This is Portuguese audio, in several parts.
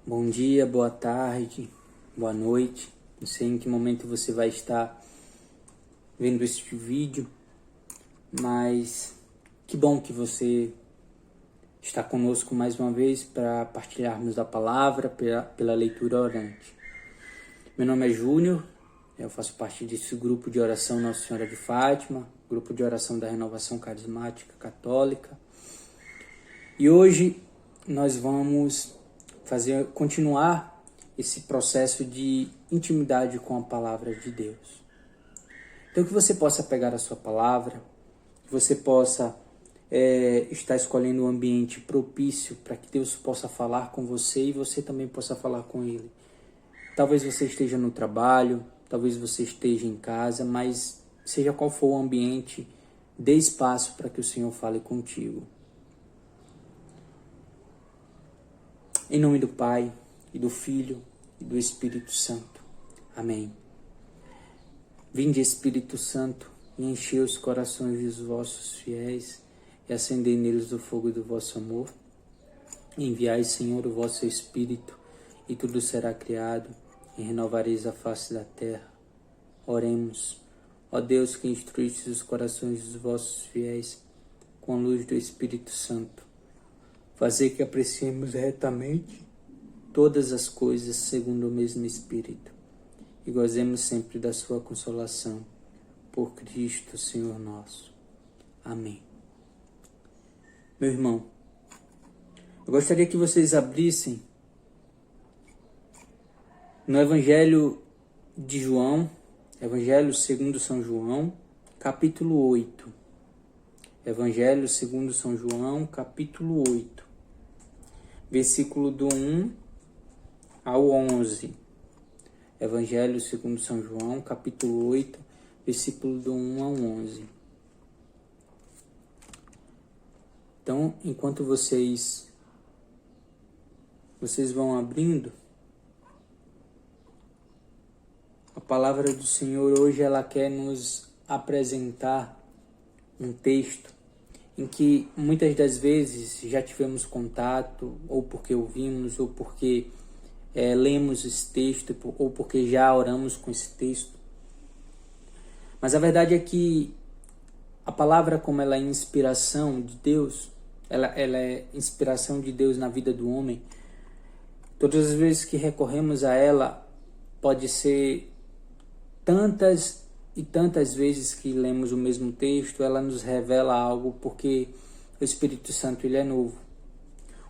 Bom dia, boa tarde, boa noite. Não sei em que momento você vai estar vendo este vídeo, mas que bom que você está conosco mais uma vez para partilharmos da palavra pela leitura orante. Meu nome é Júnior, eu faço parte desse grupo de oração Nossa Senhora de Fátima, grupo de oração da Renovação Carismática Católica. E hoje nós vamos continuar esse processo de intimidade com a palavra de Deus. Então que você possa pegar a sua palavra, que você possa estar escolhendo um ambiente propício para que Deus possa falar com você e você também possa falar com Ele. Talvez você esteja no trabalho, talvez você esteja em casa, mas seja qual for o ambiente, dê espaço para que o Senhor fale contigo. Em nome do Pai, e do Filho, e do Espírito Santo. Amém. Vinde, Espírito Santo, e enchei os corações dos vossos fiéis, e acendei neles o fogo do vosso amor. Enviai, Senhor, o vosso Espírito, e tudo será criado, e renovareis a face da terra. Oremos. Ó Deus, que instruíste os corações dos vossos fiéis, com a luz do Espírito Santo, fazer que apreciemos retamente todas as coisas segundo o mesmo Espírito e gozemos sempre da sua consolação. Por Cristo, Senhor nosso. Amém. Meu irmão, eu gostaria que vocês abrissem no Evangelho de João, Evangelho segundo São João, capítulo 8. Evangelho segundo São João, capítulo 8. Versículo do 1 ao 11. Evangelho segundo São João, capítulo 8, versículo do 1 ao 11. Então, enquanto vocês vão abrindo, a palavra do Senhor hoje ela quer nos apresentar um texto em que muitas das vezes já tivemos contato, ou porque ouvimos, ou porque lemos esse texto, ou porque já oramos com esse texto. Mas a verdade é que a palavra, como ela é inspiração de Deus, ela é inspiração de Deus na vida do homem. Todas as vezes que recorremos a ela, pode ser tantas e tantas vezes que lemos o mesmo texto, ela nos revela algo, porque o Espírito Santo ele é novo.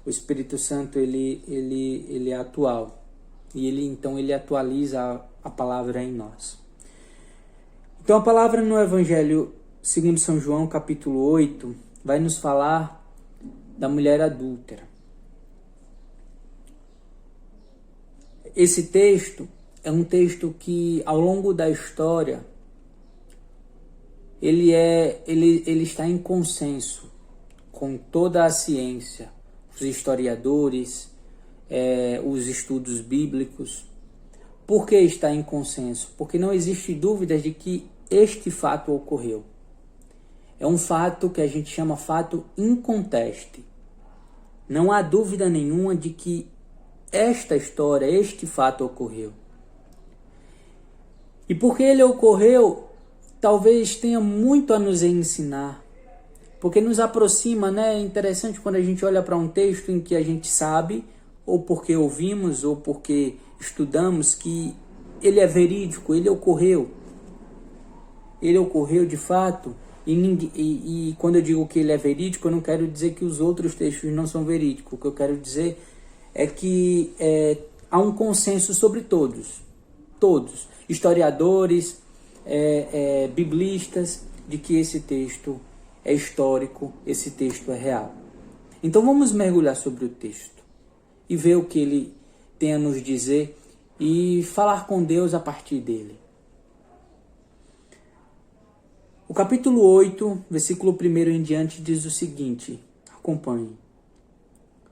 O Espírito Santo ele é atual e ele atualiza a palavra em nós. Então a palavra no Evangelho segundo São João, capítulo 8, vai nos falar da mulher adúltera. Esse texto é um texto que ao longo da história ele está em consenso com toda a ciência, os historiadores, os estudos bíblicos. Por que está em consenso? Porque não existe dúvida de que este fato ocorreu. É um fato que a gente chama fato inconteste. Não há dúvida nenhuma de que esta história, este fato ocorreu. E porque ele ocorreu, talvez tenha muito a nos ensinar, porque nos aproxima, né? É interessante quando a gente olha para um texto em que a gente sabe, ou porque ouvimos, ou porque estudamos, que ele é verídico, ele ocorreu de fato, e quando eu digo que ele é verídico, eu não quero dizer que os outros textos não são verídicos, o que eu quero dizer é que há um consenso sobre todos, historiadores, biblistas, de que esse texto é histórico, esse texto é real. Então vamos mergulhar sobre o texto e ver o que ele tem a nos dizer e falar com Deus a partir dele. O capítulo 8, versículo 1 em diante diz o seguinte, acompanhe.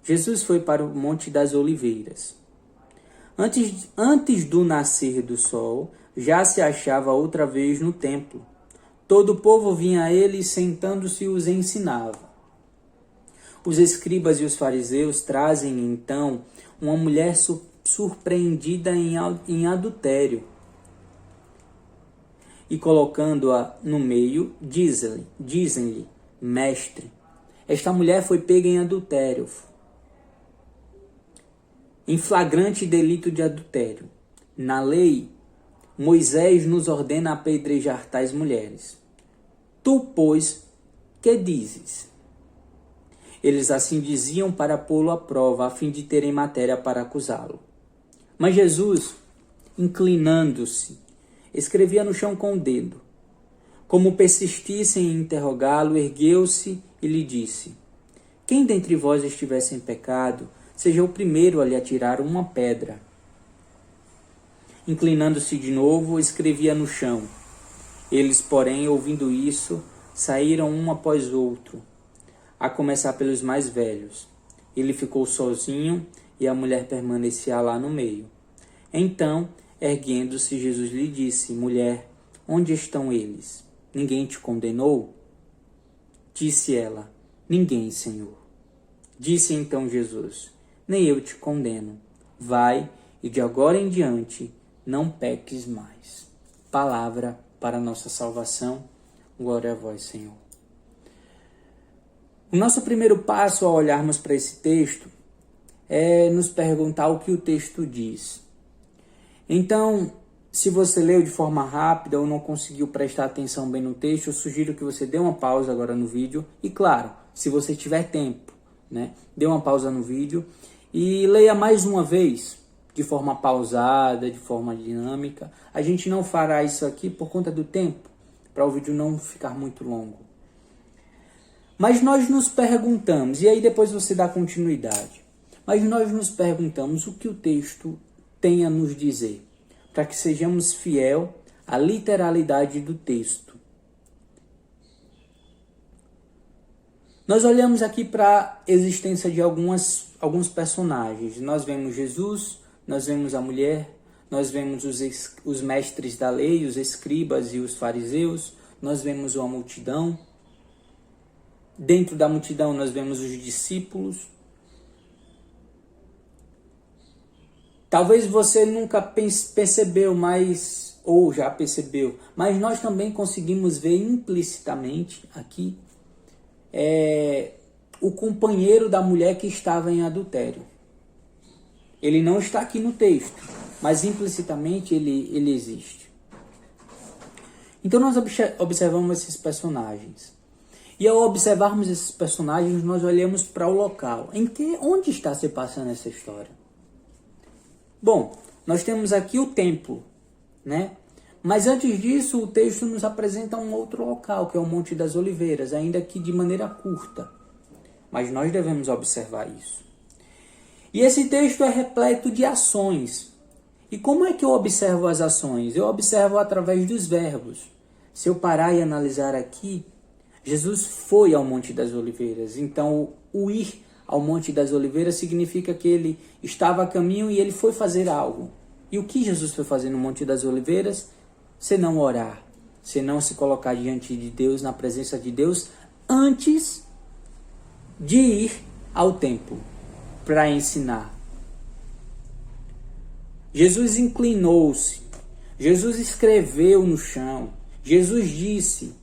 Jesus foi para o Monte das Oliveiras. Antes do nascer do sol, já se achava outra vez no templo. Todo o povo vinha a ele e sentando-se os ensinava. Os escribas e os fariseus trazem então uma mulher surpreendida em adultério. E colocando-a no meio, dizem-lhe, mestre, esta mulher foi pega em adultério, em flagrante delito de adultério. Na lei, Moisés nos ordena apedrejar tais mulheres. Tu, pois, que dizes? Eles assim diziam para pô-lo à prova, a fim de terem matéria para acusá-lo. Mas Jesus, inclinando-se, escrevia no chão com o dedo. Como persistissem em interrogá-lo, ergueu-se e lhe disse, quem dentre vós estiver sem pecado, seja o primeiro a lhe atirar uma pedra. Inclinando-se de novo, escrevia no chão. Eles, porém, ouvindo isso, saíram um após outro, a começar pelos mais velhos. Ele ficou sozinho e a mulher permanecia lá no meio. Então, erguendo-se, Jesus lhe disse, mulher, onde estão eles? Ninguém te condenou? Disse ela, ninguém, Senhor. Disse então Jesus, nem eu te condeno. Vai e de agora em diante não peques mais. Palavra para a nossa salvação. Glória a vós, Senhor. O nosso primeiro passo ao olharmos para esse texto é nos perguntar o que o texto diz. Então, se você leu de forma rápida ou não conseguiu prestar atenção bem no texto, eu sugiro que você dê uma pausa agora no vídeo. E claro, se você tiver tempo, dê uma pausa no vídeo e leia mais uma vez, de forma pausada, de forma dinâmica. A gente não fará isso aqui por conta do tempo, para o vídeo não ficar muito longo. Mas nós nos perguntamos, e aí depois você dá continuidade, mas nós nos perguntamos o que o texto tem a nos dizer, para que sejamos fiel à literalidade do texto. Nós olhamos aqui para a existência de alguns personagens. Nós vemos Jesus, nós vemos a mulher, nós vemos os mestres da lei, os escribas e os fariseus, nós vemos uma multidão. Dentro da multidão nós vemos os discípulos. Talvez você nunca percebeu, ou já percebeu, mas nós também conseguimos ver implicitamente aqui o companheiro da mulher que estava em adultério. Ele não está aqui no texto, mas implicitamente ele existe. Então nós observamos esses personagens. E ao observarmos esses personagens, nós olhamos para o local. Onde está se passando essa história? Bom, nós temos aqui o templo, Mas antes disso, o texto nos apresenta um outro local, que é o Monte das Oliveiras, ainda que de maneira curta. Mas nós devemos observar isso. E esse texto é repleto de ações. E como é que eu observo as ações? Eu observo através dos verbos. Se eu parar e analisar aqui, Jesus foi ao Monte das Oliveiras. Então, o ir ao Monte das Oliveiras significa que ele estava a caminho e ele foi fazer algo. E o que Jesus foi fazer no Monte das Oliveiras? Senão orar, senão se colocar diante de Deus, na presença de Deus, antes de ir ao templo para ensinar. Jesus inclinou-se, Jesus escreveu no chão, Jesus disse,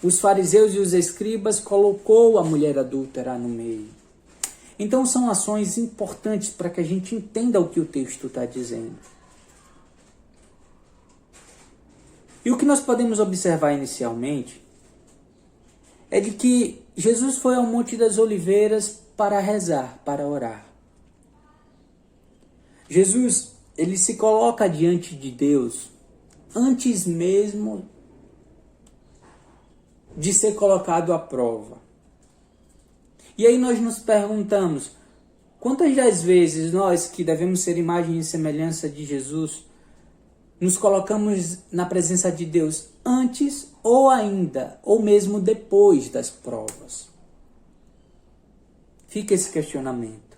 os fariseus e os escribas colocou a mulher adúltera no meio. Então são ações importantes para que a gente entenda o que o texto está dizendo. E o que nós podemos observar inicialmente é de que Jesus foi ao Monte das Oliveiras para rezar, para orar. Jesus, ele se coloca diante de Deus antes mesmo de ser colocado à prova. E aí nós nos perguntamos, quantas das vezes nós, que devemos ser imagem e semelhança de Jesus, nos colocamos na presença de Deus antes ou ainda, ou mesmo depois das provas? Fica esse questionamento.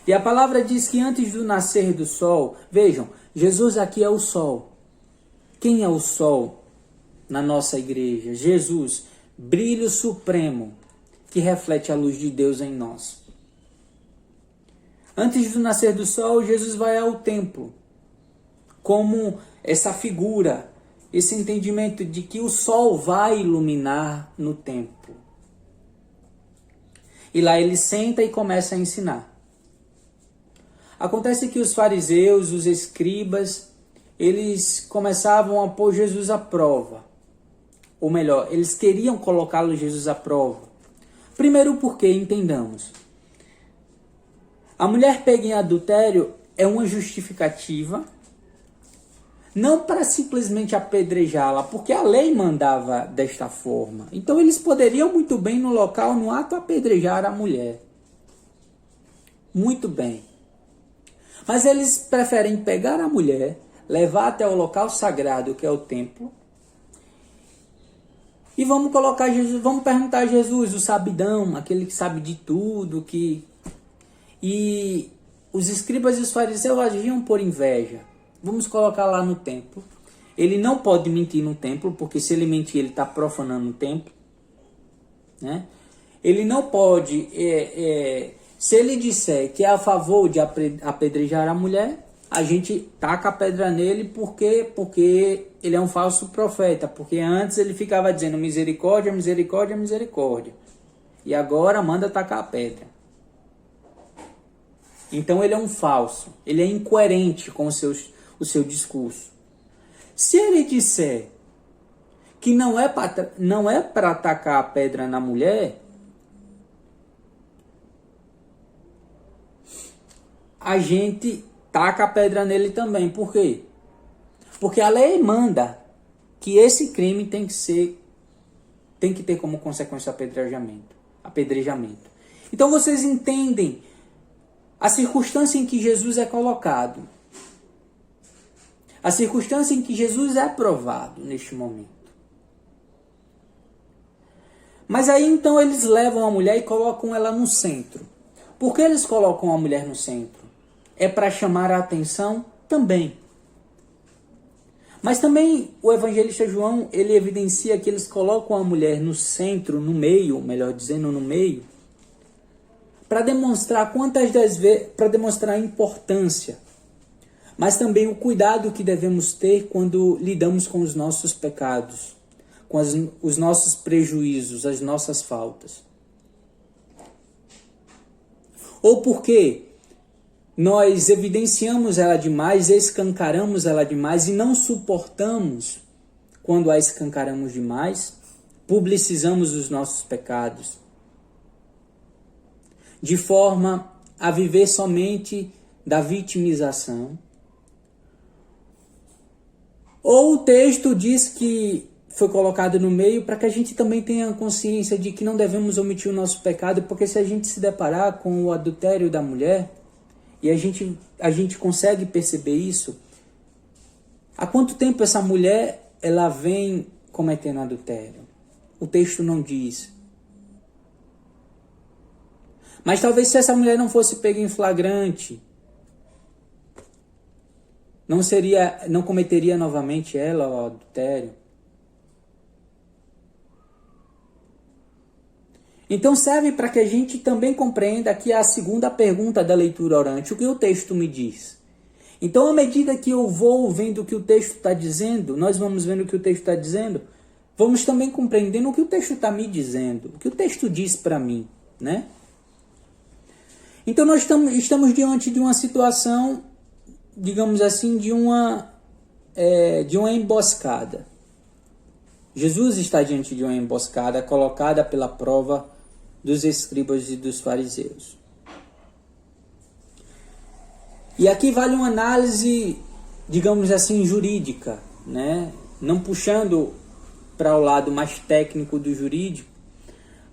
E a palavra diz que antes do nascer do sol, vejam, Jesus aqui é o sol. Quem é o sol na nossa igreja? Jesus. brilho supremo que reflete a luz de Deus em nós. Antes do nascer do sol, Jesus vai ao templo, como essa figura, esse entendimento de que o sol vai iluminar no templo. E lá ele senta e começa a ensinar. Acontece que os fariseus, os escribas, eles começavam a pôr Jesus à prova. Ou melhor, eles queriam colocá-lo Jesus à prova. Primeiro porque, entendamos, a mulher pega em adultério é uma justificativa, não para simplesmente apedrejá-la, porque a lei mandava desta forma. Então eles poderiam muito bem no local, no ato, apedrejar a mulher. Muito bem. Mas eles preferem pegar a mulher, levar até o local sagrado, que é o templo, e vamos colocar Jesus, vamos perguntar a Jesus, o sabidão, aquele que sabe de tudo, e os escribas e os fariseus agiam por inveja. Vamos colocar lá no templo. Ele não pode mentir no templo, porque se ele mentir, ele está profanando o templo, né? Ele não pode, se ele disser que é a favor de apedrejar a mulher, a gente taca a pedra nele porque ele é um falso profeta, porque antes ele ficava dizendo misericórdia, misericórdia, misericórdia, e agora manda tacar a pedra. Então ele é um falso, ele é incoerente com o seu discurso. Se ele disser que não é para atacar a pedra na mulher, a gente taca a pedra nele também. Por quê? Porque a lei manda que esse crime tem que ter como consequência apedrejamento. Então vocês entendem a circunstância em que Jesus é colocado. A circunstância em que Jesus é provado neste momento. Mas aí então eles levam a mulher e colocam ela no centro. Por que eles colocam a mulher no centro? É para chamar a atenção também. Mas também o evangelista João, ele evidencia que eles colocam a mulher no centro, no meio, melhor dizendo, no meio, para demonstrar para demonstrar a importância, mas também o cuidado que devemos ter quando lidamos com os nossos pecados, com os nossos prejuízos, as nossas faltas. Ou porque nós evidenciamos ela demais, escancaramos ela demais e não suportamos quando a escancaramos demais, publicizamos os nossos pecados, de forma a viver somente da vitimização. Ou o texto diz que foi colocado no meio para que a gente também tenha consciência de que não devemos omitir o nosso pecado, porque se a gente se deparar com o adultério da mulher, e a gente consegue perceber isso, há quanto tempo essa mulher ela vem cometendo adultério? O texto não diz. Mas talvez se essa mulher não fosse pega em flagrante, não cometeria novamente ela o adultério. Então serve para que a gente também compreenda aqui a segunda pergunta da leitura orante, o que o texto me diz. Então, à medida que eu vou vendo o que o texto está dizendo, nós vamos vendo o que o texto está dizendo, vamos também compreendendo o que o texto está me dizendo, o que o texto diz para mim, né? Então nós estamos diante de uma situação, digamos assim, de uma emboscada. Jesus está diante de uma emboscada colocada pela prova dos escribas e dos fariseus. E aqui vale uma análise, digamos assim, jurídica, né? Não puxando para o lado mais técnico do jurídico,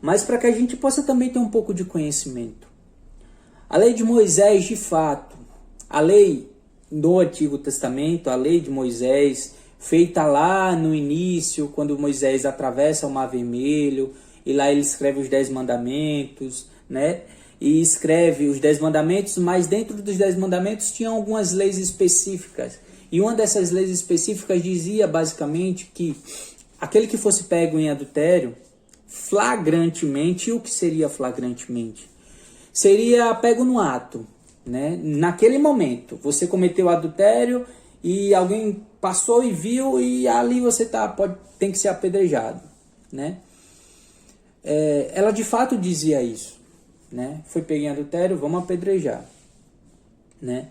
mas para que a gente possa também ter um pouco de conhecimento. A lei de Moisés, de fato, a lei do Antigo Testamento, a lei de Moisés, feita lá no início, quando Moisés atravessa o Mar Vermelho, e lá ele escreve os 10 mandamentos, né? E escreve os 10 mandamentos, mas dentro dos 10 mandamentos tinha algumas leis específicas. E uma dessas leis específicas dizia basicamente que aquele que fosse pego em adultério, flagrantemente. E o que seria flagrantemente? Seria pego no ato, né? Naquele momento, você cometeu adultério e alguém passou e viu, e ali você tem que ser apedrejado, né? Ela de fato dizia isso, né? Foi pego em adultério, vamos apedrejar, né?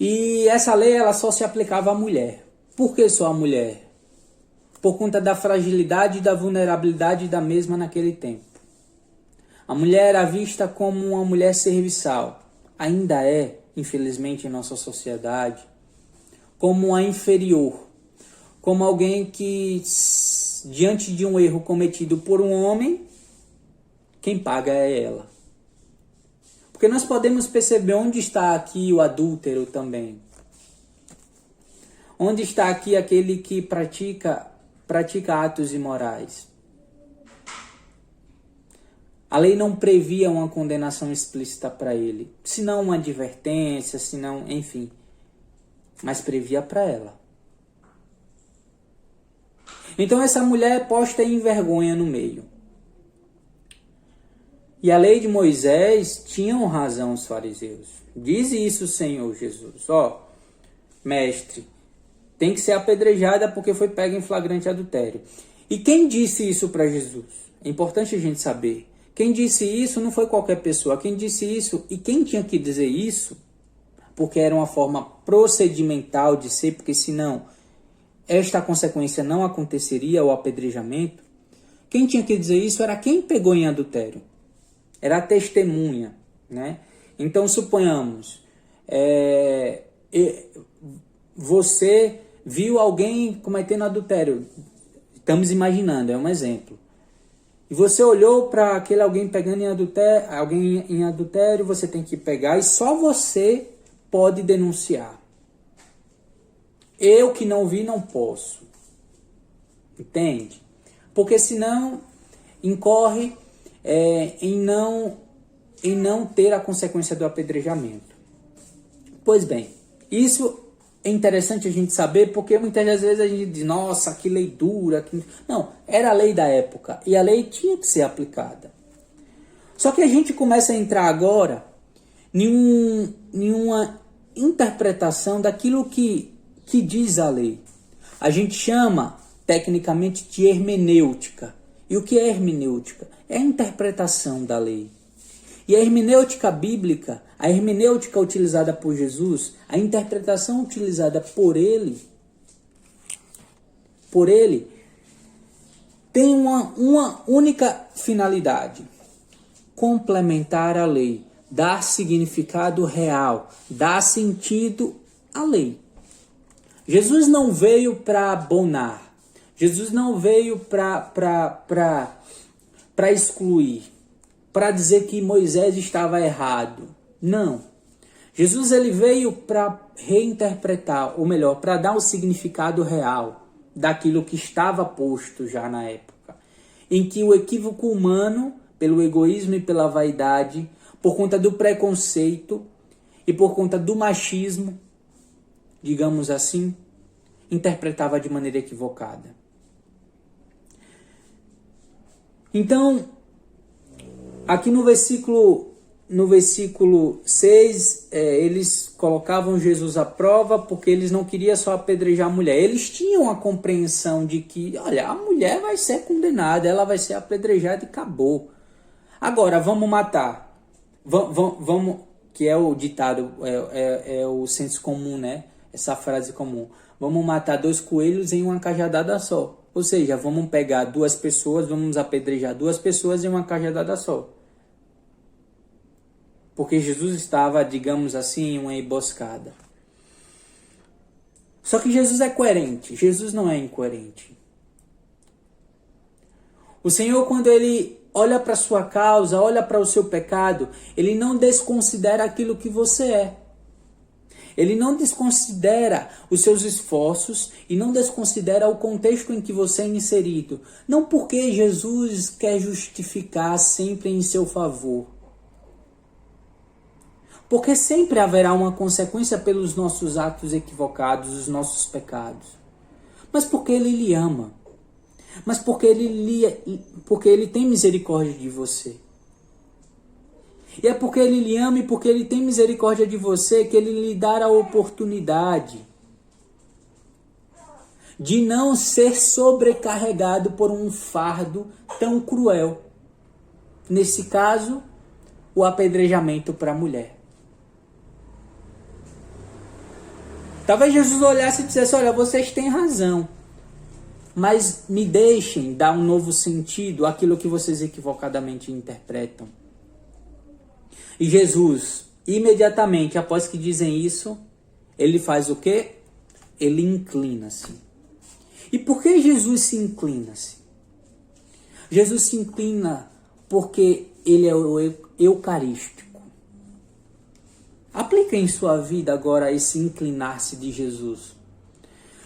E essa lei ela só se aplicava à mulher. Por que só à mulher? Por conta da fragilidade e da vulnerabilidade da mesma naquele tempo. A mulher era vista como uma mulher serviçal. Ainda é, infelizmente, em nossa sociedade, como uma inferior. Como alguém que, diante de um erro cometido por um homem, quem paga é ela. Porque nós podemos perceber onde está aqui o adúltero também. Onde está aqui aquele que pratica atos imorais. A lei não previa uma condenação explícita para ele, senão uma advertência, senão, enfim, mas previa para ela. Então essa mulher é posta em vergonha no meio. E a lei de Moisés tinham razão os fariseus. Diz isso, Senhor Jesus. Mestre, tem que ser apedrejada porque foi pega em flagrante adultério. E quem disse isso para Jesus? É importante a gente saber. Quem disse isso não foi qualquer pessoa. Quem disse isso e quem tinha que dizer isso, porque era uma forma procedimental de ser, porque senão esta consequência não aconteceria, o apedrejamento. Quem tinha que dizer isso era quem pegou em adultério. Era a testemunha, né? Então, suponhamos, você viu alguém cometendo adultério. Estamos imaginando, é um exemplo. E você olhou para aquele alguém pegando alguém em adultério, você tem que pegar e só você pode denunciar. Eu que não vi, não posso. Entende? Porque senão incorre em não ter a consequência do apedrejamento. Pois bem, isso é interessante a gente saber, porque muitas das vezes a gente diz, nossa, que lei dura. Não, era a lei da época e a lei tinha que ser aplicada. Só que a gente começa a entrar agora em uma interpretação daquilo que diz a lei. A gente chama tecnicamente de hermenêutica. E o que é hermenêutica? É a interpretação da lei. E a hermenêutica bíblica, a hermenêutica utilizada por Jesus, a interpretação utilizada por ele tem uma única finalidade: complementar a lei, dar significado real, dar sentido à lei. Jesus não veio para abonar, Jesus não veio para excluir, para dizer que Moisés estava errado. Não. Jesus ele veio para reinterpretar, ou melhor, para dar o significado real daquilo que estava posto já na época, em que o equívoco humano, pelo egoísmo e pela vaidade, por conta do preconceito e por conta do machismo, digamos assim, interpretava de maneira equivocada. Então, aqui no versículo 6, eles colocavam Jesus à prova porque eles não queriam só apedrejar a mulher. Eles tinham a compreensão de que, olha, a mulher vai ser condenada, ela vai ser apedrejada e acabou. Agora, vamos matar. Vamos, que é o ditado, é o senso comum, né? Essa frase comum. Vamos matar 2 coelhos em uma cajadada só. Ou seja, vamos pegar 2 pessoas, vamos apedrejar 2 pessoas em uma cajadada só. Porque Jesus estava, digamos assim, em uma emboscada. Só que Jesus é coerente, Jesus não é incoerente. O Senhor, quando Ele olha para a sua causa, olha para o seu pecado, Ele não desconsidera aquilo que você é. Ele não desconsidera os seus esforços e não desconsidera o contexto em que você é inserido. Não porque Jesus quer justificar sempre em seu favor. Porque sempre haverá uma consequência pelos nossos atos equivocados, os nossos pecados. Mas porque Ele lhe ama. mas porque ele tem misericórdia de você. E é porque ele lhe ama e porque ele tem misericórdia de você que ele lhe dá a oportunidade de não ser sobrecarregado por um fardo tão cruel. Nesse caso, o apedrejamento para a mulher. Talvez Jesus olhasse e dissesse: olha, vocês têm razão, mas me deixem dar um novo sentido àquilo que vocês equivocadamente interpretam. E Jesus, imediatamente após que dizem isso, ele faz o quê? Ele inclina-se. E por que Jesus se inclina-se? Jesus se inclina porque ele é o eucarístico. Aplica em sua vida agora esse inclinar-se de Jesus.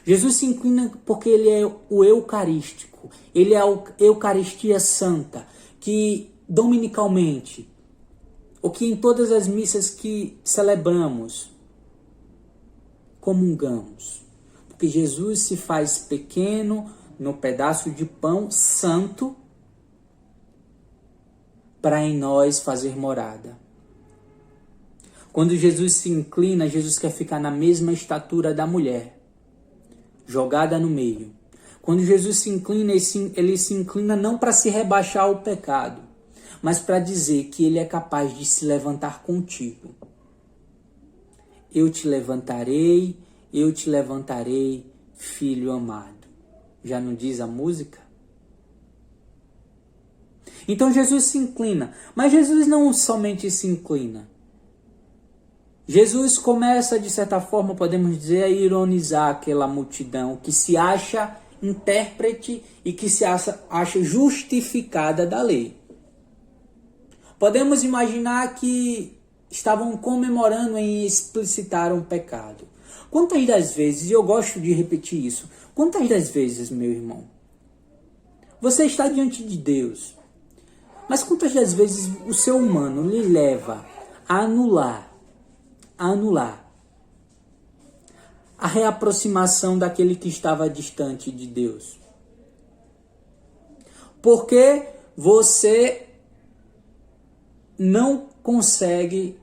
Jesus se inclina porque ele é o eucarístico. Ele é a Eucaristia Santa, que dominicalmente, ou que em todas as missas que celebramos, comungamos. Porque Jesus se faz pequeno no pedaço de pão santo para em nós fazer morada. Quando Jesus se inclina, Jesus quer ficar na mesma estatura da mulher, jogada no meio. Quando Jesus se inclina, ele se inclina não para se rebaixar ao pecado, mas para dizer que ele é capaz de se levantar contigo. Eu te levantarei, filho amado. Já não diz a música? Então Jesus se inclina, mas Jesus não somente se inclina. Jesus começa, de certa forma, podemos dizer, a ironizar aquela multidão que se acha intérprete e que se acha justificada da lei. Podemos imaginar que estavam comemorando em explicitar um pecado. Quantas das vezes, e eu gosto de repetir isso, quantas das vezes, meu irmão, você está diante de Deus, mas quantas das vezes o ser humano lhe leva a anular a reaproximação daquele que estava distante de Deus? Porque você não consegue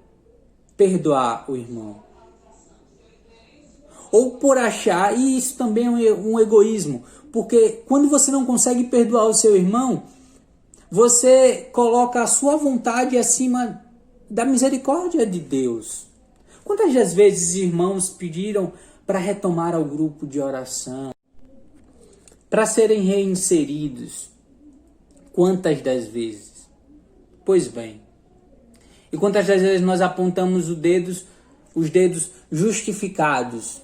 perdoar o irmão. Ou por achar, e isso também é um egoísmo, porque quando você não consegue perdoar o seu irmão, você coloca a sua vontade acima da misericórdia de Deus. Quantas das vezes irmãos pediram para retomar ao grupo de oração, para serem reinseridos? Quantas das vezes? Pois bem. E quantas das vezes nós apontamos os dedos justificados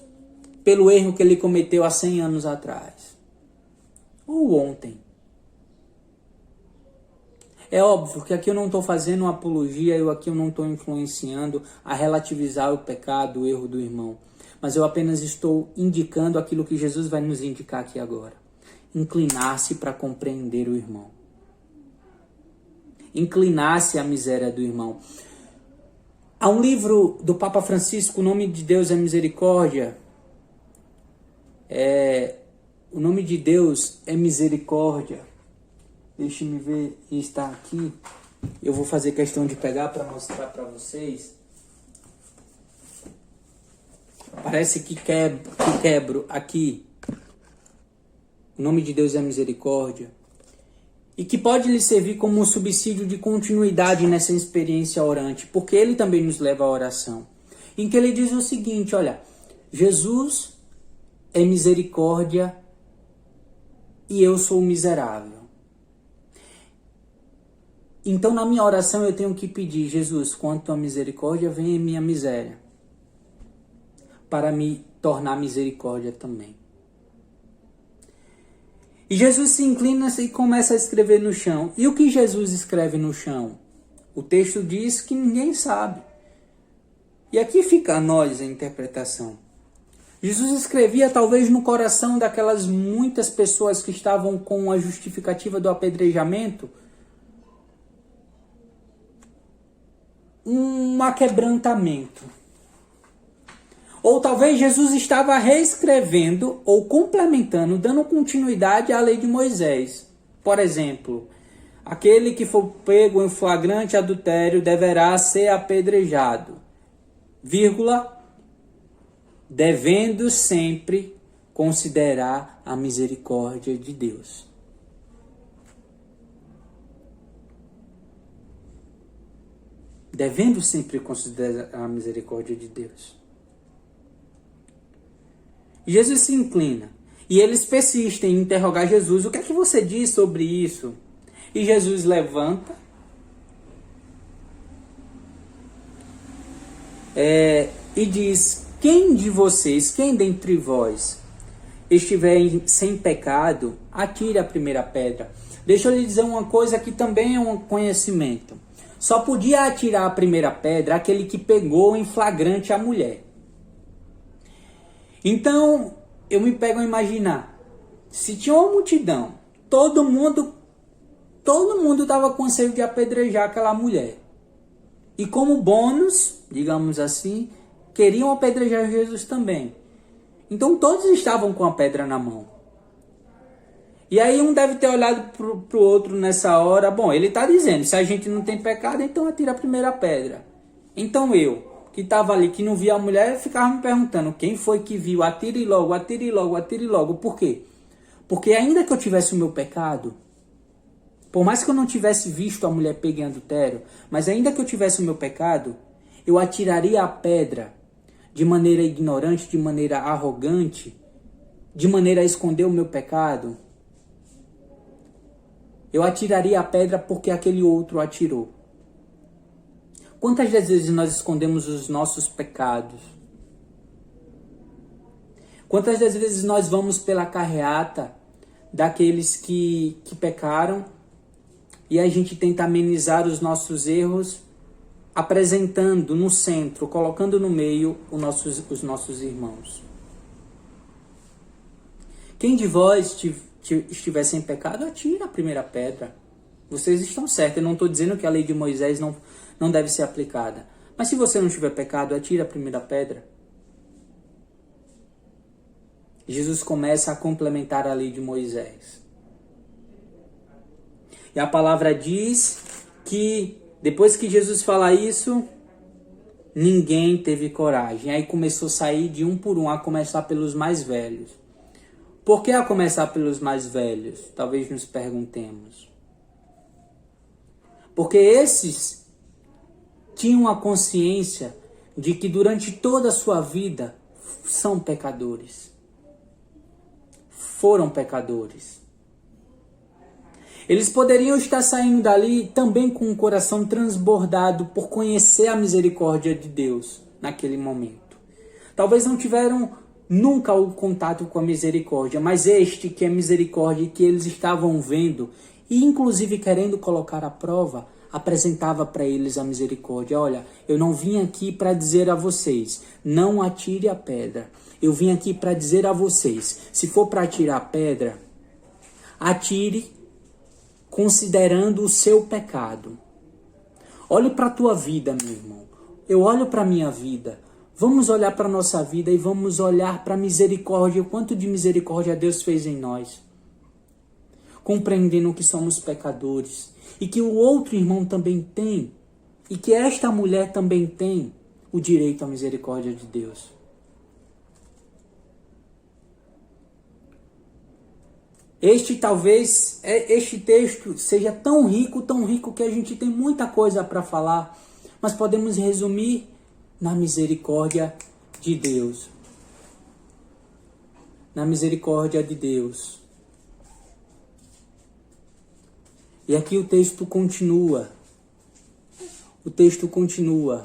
pelo erro que ele cometeu há 100 anos atrás? Ou ontem? É óbvio que aqui eu não estou fazendo uma apologia, aqui eu não estou influenciando a relativizar o pecado, o erro do irmão. Mas eu apenas estou indicando aquilo que Jesus vai nos indicar aqui agora. Inclinar-se para compreender o irmão. Inclinar-se à miséria do irmão. Há um livro do Papa Francisco, O Nome de Deus é Misericórdia. O nome de Deus é Misericórdia. Deixe-me ver, está aqui. Eu vou fazer questão de pegar para mostrar para vocês. Parece que quebro aqui. O nome de Deus é Misericórdia. E que pode lhe servir como um subsídio de continuidade nessa experiência orante, porque ele também nos leva à oração. Em que ele diz o seguinte, olha, Jesus é misericórdia e eu sou miserável. Então, na minha oração, eu tenho que pedir, Jesus, quanto a misericórdia, vem em minha miséria, para me tornar misericórdia também. E Jesus se inclina e começa a escrever no chão. E o que Jesus escreve no chão? O texto diz que ninguém sabe. E aqui fica a nós a interpretação. Jesus escrevia talvez no coração daquelas muitas pessoas que estavam com a justificativa do apedrejamento, um aquebrantamento. Ou talvez Jesus estava reescrevendo ou complementando, dando continuidade à lei de Moisés. Por exemplo, aquele que for pego em flagrante adultério deverá ser apedrejado, vírgula, devendo sempre considerar a misericórdia de Deus. Devendo sempre considerar a misericórdia de Deus. Jesus se inclina e eles persistem em interrogar Jesus. O que é que você diz sobre isso? E Jesus levanta e diz: quem de vocês, quem dentre vós estiver sem pecado, atire a primeira pedra. Deixa eu lhe dizer uma coisa que também é um conhecimento. Só podia atirar a primeira pedra aquele que pegou em flagrante a mulher. Então, eu me pego a imaginar, se tinha uma multidão, todo mundo estava com anseio de apedrejar aquela mulher. E como bônus, digamos assim, queriam apedrejar Jesus também. Então todos estavam com a pedra na mão. E aí um deve ter olhado para o outro nessa hora. Bom, ele está dizendo, se a gente não tem pecado, então atira a primeira pedra. Então eu, que estava ali, que não via a mulher, ficava me perguntando, quem foi que viu? Atire logo, atire logo, atire logo. Por quê? Porque ainda que eu tivesse o meu pecado, por mais que eu não tivesse visto a mulher pega em adultério, mas ainda que eu tivesse o meu pecado, eu atiraria a pedra de maneira ignorante, de maneira arrogante, de maneira a esconder o meu pecado. Eu atiraria a pedra porque aquele outro atirou. Quantas vezes nós escondemos os nossos pecados? Quantas das vezes nós vamos pela carreata daqueles que pecaram e a gente tenta amenizar os nossos erros, apresentando no centro, colocando no meio os nossos irmãos? Quem de vós estiver sem pecado, atira a primeira pedra. Vocês estão certos, eu não estou dizendo que a lei de Moisés não deve ser aplicada. Mas se você não tiver pecado, atira a primeira pedra. Jesus começa a complementar a lei de Moisés. E a palavra diz que depois que Jesus fala isso, ninguém teve coragem. Aí começou a sair de um por um, a começar pelos mais velhos. Por que a começar pelos mais velhos? Talvez nos perguntemos. Porque esses tinham a consciência de que durante toda a sua vida são pecadores. Foram pecadores. Eles poderiam estar saindo dali também com o coração transbordado por conhecer a misericórdia de Deus naquele momento. Talvez não tiveram nunca o contato com a misericórdia, mas este que é misericórdia que eles estavam vendo e inclusive querendo colocar à prova, apresentava para eles a misericórdia. Olha, eu não vim aqui para dizer a vocês, não atire a pedra. Eu vim aqui para dizer a vocês, se for para atirar a pedra, atire considerando o seu pecado. Olhe para a tua vida, meu irmão. Eu olho para a minha vida. Vamos olhar para a nossa vida e vamos olhar para a misericórdia, o quanto de misericórdia Deus fez em nós. Compreendendo que somos pecadores e que o outro irmão também tem, e que esta mulher também tem o direito à misericórdia de Deus. Este texto seja tão rico que a gente tem muita coisa para falar, mas podemos resumir na misericórdia de Deus. Na misericórdia de Deus. E aqui o texto continua. O texto continua.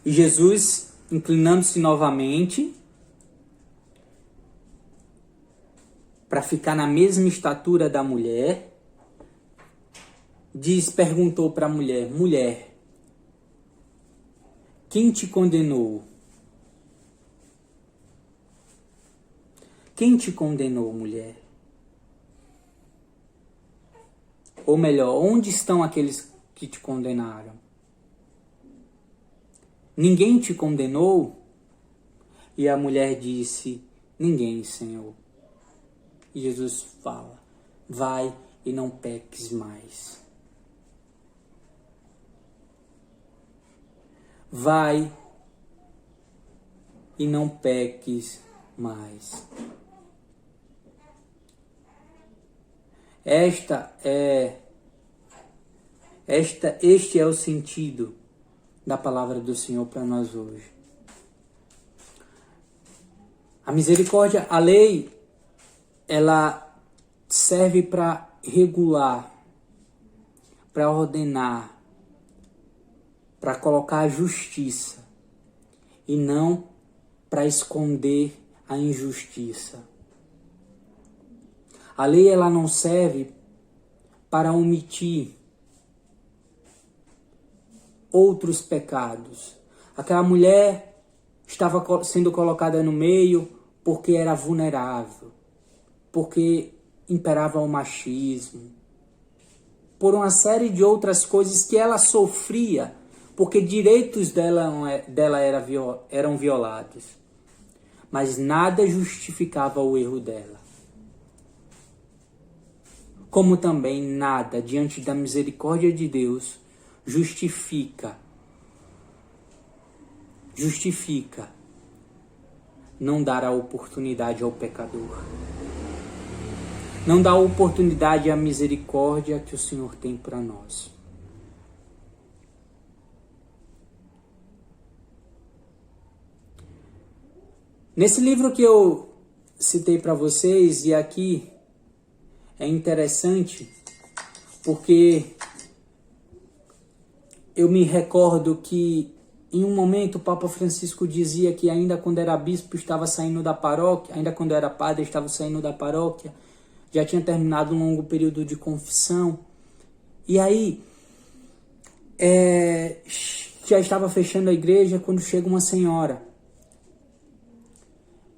E Jesus, inclinando-se novamente, para ficar na mesma estatura da mulher, perguntou para a mulher: mulher, quem te condenou? Quem te condenou, mulher? Ou melhor, onde estão aqueles que te condenaram? ninguém te condenou? E a mulher disse, ninguém, Senhor. E Jesus fala, vai e não peques mais. Vai e não peques mais. Este é o sentido da palavra do Senhor para nós hoje. A misericórdia, a lei, ela serve para regular, para ordenar, para colocar a justiça e não para esconder a injustiça. A lei, ela não serve para omitir outros pecados. Aquela mulher estava sendo colocada no meio porque era vulnerável, porque imperava o machismo, por uma série de outras coisas que ela sofria, porque direitos dela eram violados. Mas nada justificava o erro dela. Como também nada, diante da misericórdia de Deus, justifica não dar a oportunidade ao pecador. Não dá a oportunidade à misericórdia que o Senhor tem para nós. Nesse livro que eu citei para vocês, e aqui é interessante, porque eu me recordo que em um momento o Papa Francisco dizia que ainda quando era bispo estava saindo da paróquia, ainda quando era padre estava saindo da paróquia, já tinha terminado um longo período de confissão, e aí já estava fechando a igreja quando chega uma senhora.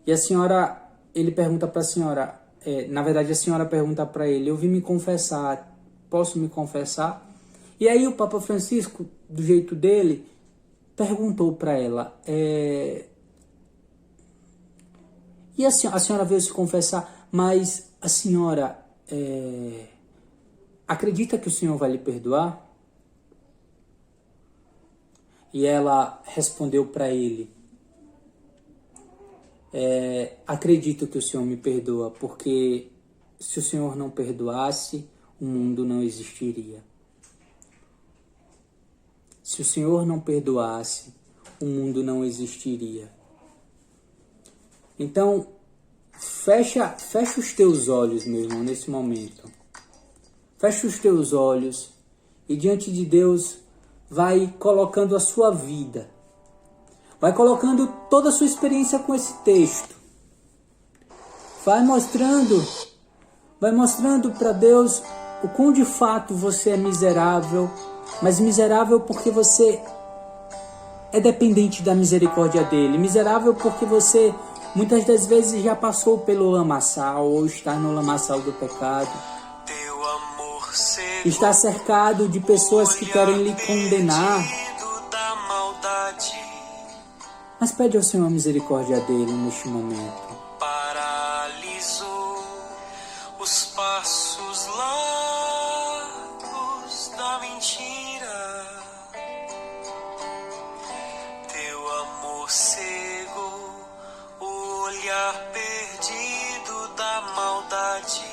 E a senhora, ele pergunta para a senhora, na verdade a senhora pergunta para ele, eu vim me confessar, posso me confessar? E aí o Papa Francisco, do jeito dele, perguntou para ela, e a senhora veio se confessar, mas a senhora acredita que o Senhor vai lhe perdoar? E ela respondeu para ele, acredito que o Senhor me perdoa, porque se o Senhor não perdoasse, o mundo não existiria. Se o Senhor não perdoasse, o mundo não existiria. Então, fecha os teus olhos, meu irmão, nesse momento. Fecha os teus olhos e diante de Deus vai colocando a sua vida. Vai colocando toda a sua experiência com esse texto. Vai mostrando para Deus o quão de fato você é miserável, mas miserável porque você é dependente da misericórdia dele. Miserável porque você muitas das vezes já passou pelo lamaçal ou está no lamaçal do pecado. Está cercado de pessoas que querem lhe condenar. Mas pede ao Senhor a misericórdia dele neste momento. Paralisou os passos largos da mentira. Teu amor cegou o olhar perdido da maldade.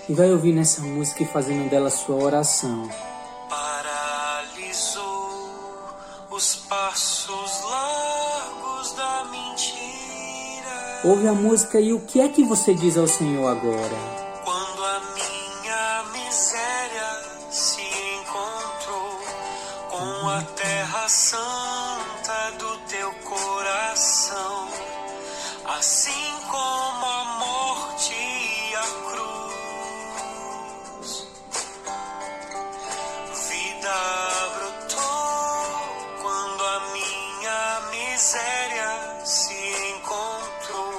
E vai ouvir nessa música e fazendo dela sua oração. Paralisou os passos largos da mentira. Ouve a música e o que é que você diz ao Senhor agora? Quando a minha miséria se encontrou com a terra santa do teu coração, assim como a morte e a cruz, vida brotou quando a minha miséria se encontrou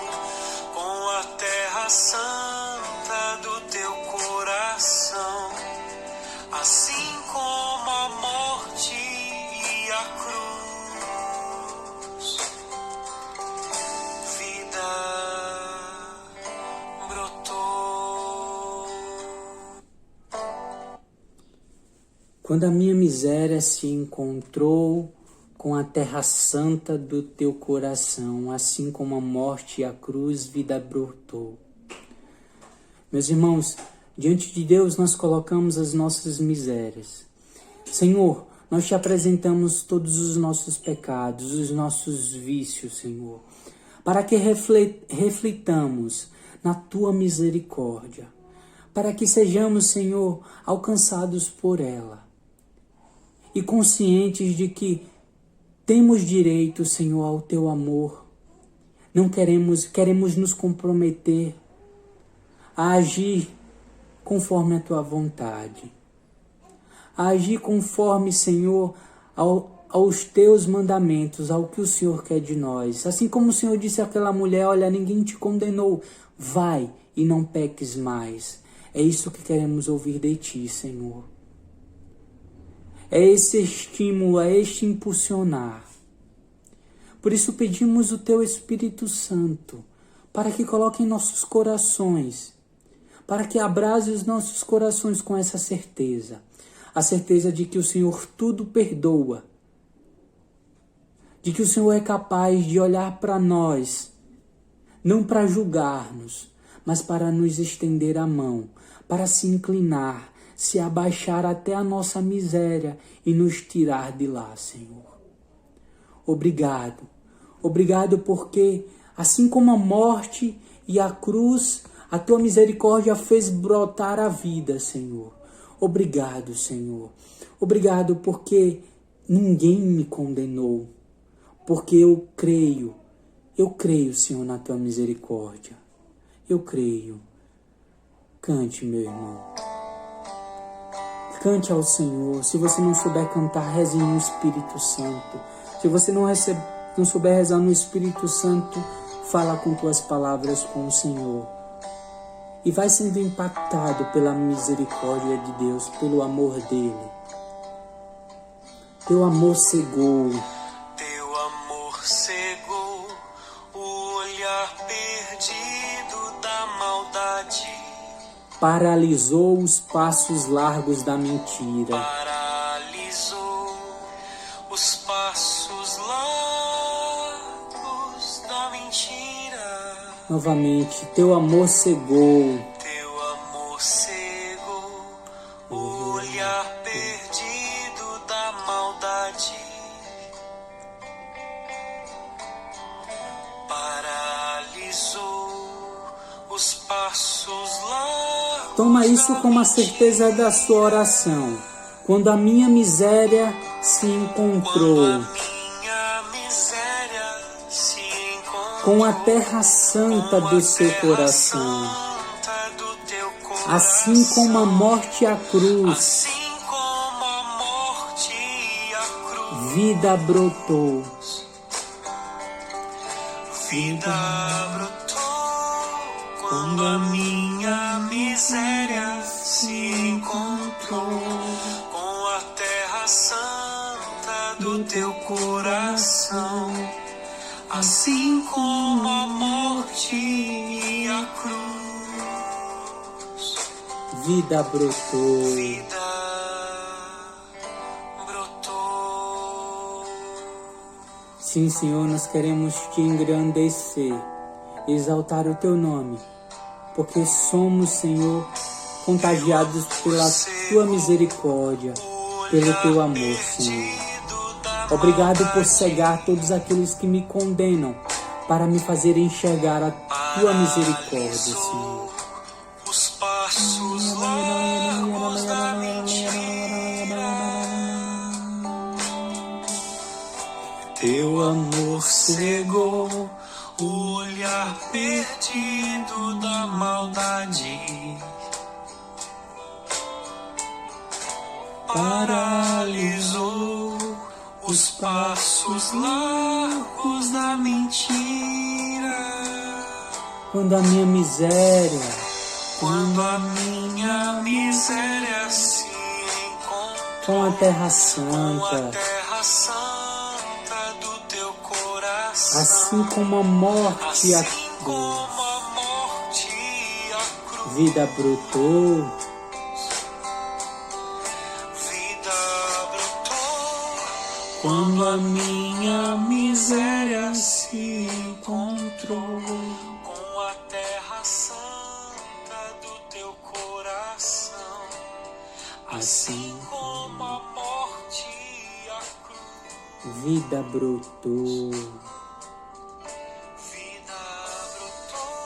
com a terra santa do teu coração, assim como a morte e a cruz. Quando a minha miséria se encontrou com a terra santa do teu coração, assim como a morte e a cruz, vida brotou. Meus irmãos, diante de Deus nós colocamos as nossas misérias. Senhor, nós te apresentamos todos os nossos pecados, os nossos vícios, Senhor, para que reflitamos na tua misericórdia, para que sejamos, Senhor, alcançados por ela e conscientes de que temos direito, Senhor, ao teu amor. Não queremos nos comprometer a agir conforme a tua vontade, a agir conforme, Senhor, aos teus mandamentos, ao que o Senhor quer de nós. Assim como o Senhor disse àquela mulher, olha, ninguém te condenou, vai e não peques mais. É isso que queremos ouvir de ti, Senhor. É esse estímulo, é este impulsionar. Por isso pedimos o teu Espírito Santo, para que coloque em nossos corações, para que abrase os nossos corações com essa certeza. A certeza de que o Senhor tudo perdoa, de que o Senhor é capaz de olhar para nós, não para julgar-nos, mas para nos estender a mão, para se inclinar, se abaixar até a nossa miséria e nos tirar de lá, Senhor. Obrigado. Obrigado porque, assim como a morte e a cruz, a tua misericórdia fez brotar a vida, Senhor. Obrigado, Senhor. Obrigado porque ninguém me condenou. Porque eu creio, Senhor, na tua misericórdia. Eu creio. Cante, meu irmão. Cante ao Senhor. Se você não souber cantar, reze no Espírito Santo. Se você não souber rezar no Espírito Santo, fala com tuas palavras com o Senhor. E vai sendo impactado pela misericórdia de Deus, pelo amor dele. Teu amor cegou. Teu amor cegou o olhar perdido da maldade. Paralisou os passos largos da mentira. Paralisou os passos largos da mentira. Novamente, teu amor cegou. Teu amor cegou o olhar perdido da maldade. Paralisou os passos largos. Toma isso como a certeza da sua oração. Quando a minha miséria se encontrou com a terra santa do seu coração, assim como a morte e a cruz, vida brotou. Vida brotou quando a minha miséria se encontrou com a terra santa do teu coração, assim como a morte e a cruz. Vida brotou. Vida brotou. Sim, Senhor, nós queremos te engrandecer, exaltar o teu nome, porque somos, Senhor, contagiados pela tua misericórdia, pelo teu amor, Senhor. Obrigado por cegar todos aqueles que me condenam, para me fazer enxergar a tua misericórdia, Senhor. Os passos largos da mentira. Teu amor cegou o olhar perdido da maldade. Paralisou os passos largos da mentira. Quando a minha miséria Se encontrou com a terra com a santa, terra santa do teu coração, assim como a morte e a assim como cruz, a morte e a cruz. vida brotou. Vida quando a minha miséria se encontrou com a terra santa do teu coração, assim como a morte e a cruz, vida brotou. vida brotou.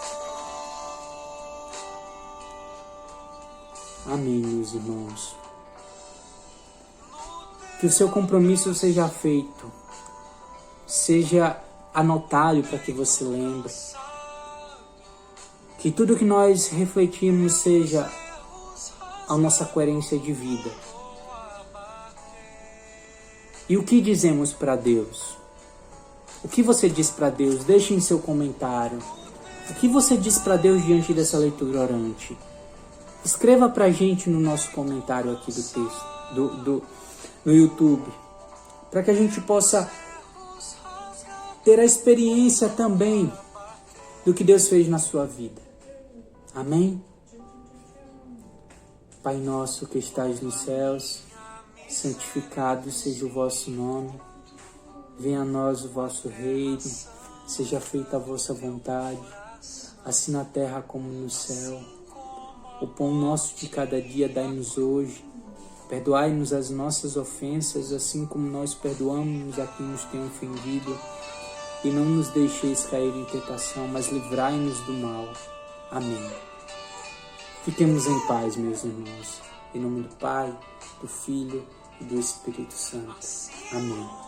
Amém, meus irmãos. Que o seu compromisso seja feito, seja anotado para que você lembre. Que tudo que nós refletimos seja a nossa coerência de vida. E o que dizemos para Deus? O que você diz para Deus? Deixe em seu comentário. O que você diz para Deus diante dessa leitura orante? Escreva para a gente no nosso comentário aqui do texto, no YouTube, para que a gente possa ter a experiência também do que Deus fez na sua vida. Amém? Pai nosso que estais nos céus, santificado seja o vosso nome. Venha a nós o vosso reino, seja feita a vossa vontade, assim na terra como no céu. O pão nosso de cada dia dai-nos hoje. Perdoai-nos as nossas ofensas, assim como nós perdoamos a quem nos tem ofendido. E não nos deixeis cair em tentação, mas livrai-nos do mal. Amém. Fiquemos em paz, meus irmãos. Em nome do Pai, do Filho e do Espírito Santo. Amém.